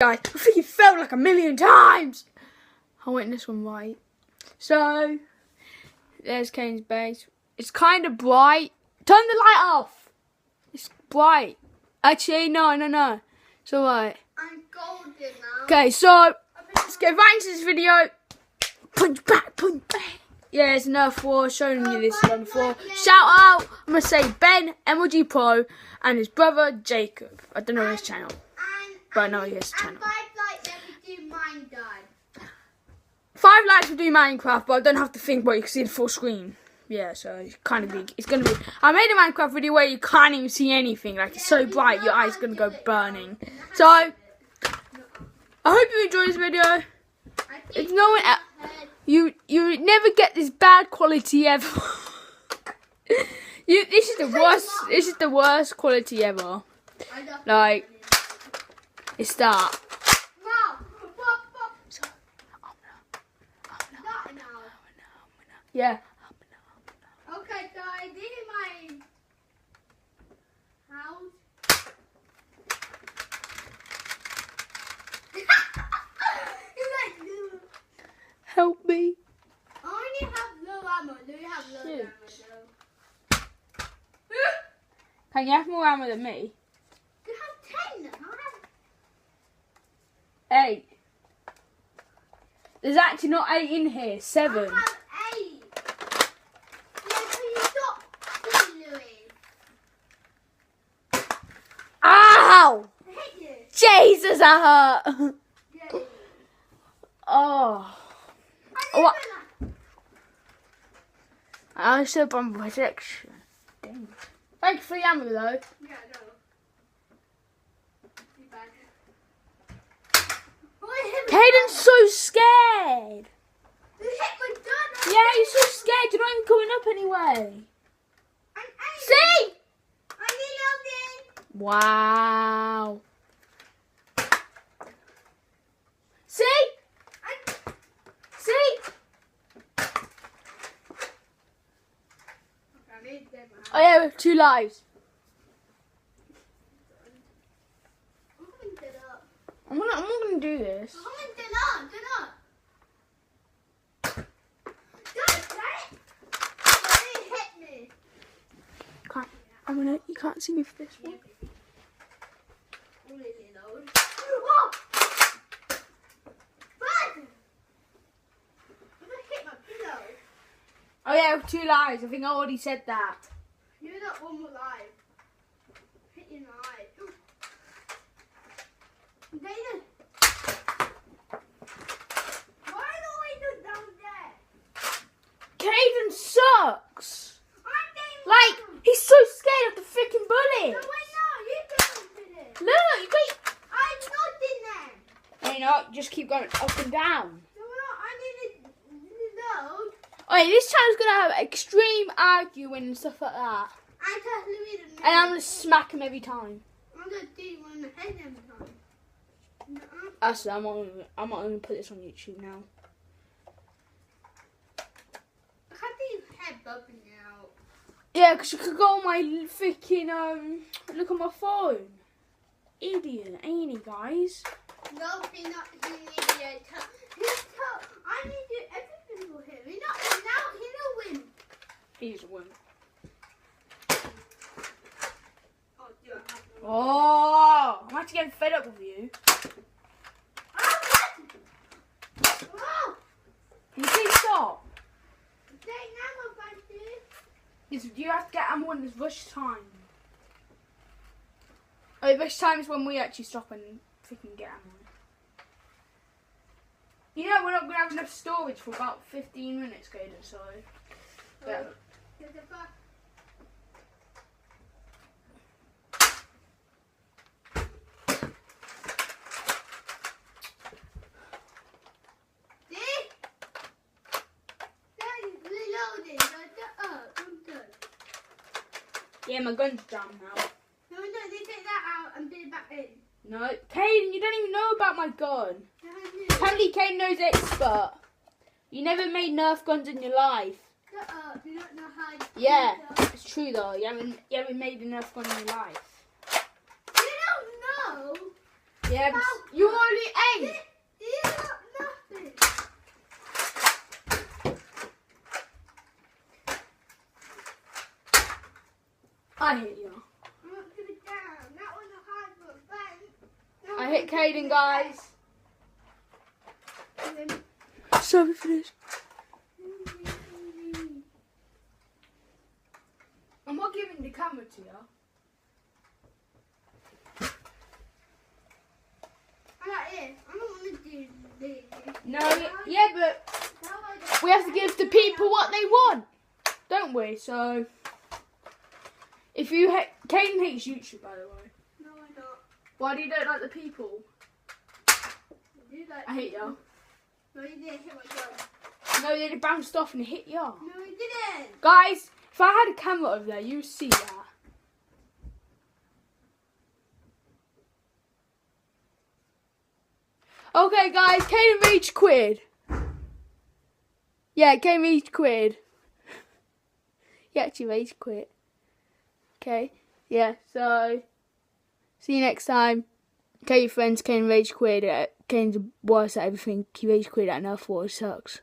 Guys, I think it fell like 1,000,000 times. I went this one right. So, there's Kane's base. It's kind of bright. Turn the light off. It's bright. Actually, no. It's alright. I'm golden now. Okay, so, let's get right into this video. Punch back, punch back. Yeah, it's Nerf War, showing you this one before. Shout out, I'm going to say Ben, MLG Pro, and his brother, Jacob. I don't know his channel, but I know his channel. And 5 likes every do mine done. 5 likes will do Minecraft, but I don't have to think about it, you can see the full screen. Yeah, so it's kind of big. It's going to be... I made a Minecraft video where you can't even see anything. Like, it's so bright, your eyes are going to go burning. So, I hope you enjoy this video. If no one else... You never get this bad quality ever. This is the worst. This is the worst quality ever. Like, it's that. Yeah. Okay, guys, this is my house. Help me. I only have low ammo. Do you have low ammo though? Can you have more ammo than me? You have 10. I have 8. There's actually not 8 in here. 7. I have 8. Yeah, so you stop, Louis. Ow! I hate you. Jesus, that hurt. Yeah. Oh. What? I should have done protection. Dang. Thank you for the ammo though. Yeah, no. You bad. Caden's so scared. You hit my gun. Yeah, you're so scared. You're not even coming up anyway. See? I need loading. Wow. See? See? Oh yeah, we have 2 lives. I'm not gonna do this. You can't see me for this one. Oh yeah, we have 2 lives. I think I already said that. You're not one more live. Hit your eye. David! Why do I do down there? Caden sucks. Like, he's so scared of the freaking bullet. No, wait, no, you did it. Look, you got... I'm not in there. You know, just keep going up and down. No, I need to load. Okay, this channel's gonna have extreme arguing and stuff like that. I tell Louis the And I'm gonna smack him every time. I'm gonna do you on the head every time. Nuh-uh. Actually, I'm not gonna put this on YouTube now. I can't see his head bumping out. Yeah, because you could go on my freaking, look on my phone. Idiot, ain't he, guys? No, he's not an idiot. I need to do everything for him. He's a win. He's a win. Oh, do I have no? Oh, I'm actually getting fed up with you. Oh! Can you please stop? Take ammo, Bunty. You have to get ammo when there's rush time. Oh, rush time is when we actually stop and freaking get ammo. You know, we're not going to have enough storage for about 15 minutes, Caden, so... Yeah. Yeah, my gun's jammed now. No, they take that out and put it back in. No, Caden, you don't even know about my gun. Apparently, Caden knows expert. You never made Nerf guns in your life. Shut up, you don't know how to Yeah, do that. it's true though. You haven't made a Nerf gun in your life. You don't know? Yeah, but you already ate. You got nothing. I hit you. I'm not gonna down. That was a hard one. Bang. I hit Caden, guys. And then Sorry for this. I'm not giving the camera to you. I'm not here. I don't want to do this. No, yeah, but we have to give the people what they want, don't we? So, if you Caden hates YouTube, by the way. No, I don't. Why do you don't like the people? Like I hate you. No, you didn't hit my gun. No, they bounced off and hit you. No, you didn't. Guys, if I had a camera over there, you'd see that. Okay, guys, Caden reached quid. Yeah, Caden reached quid. He actually reached quid. Okay, yeah, so see you next time. Tell your friends Caden rage quid. Caden's worse at everything. He rage quid at Nerf War. Sucks.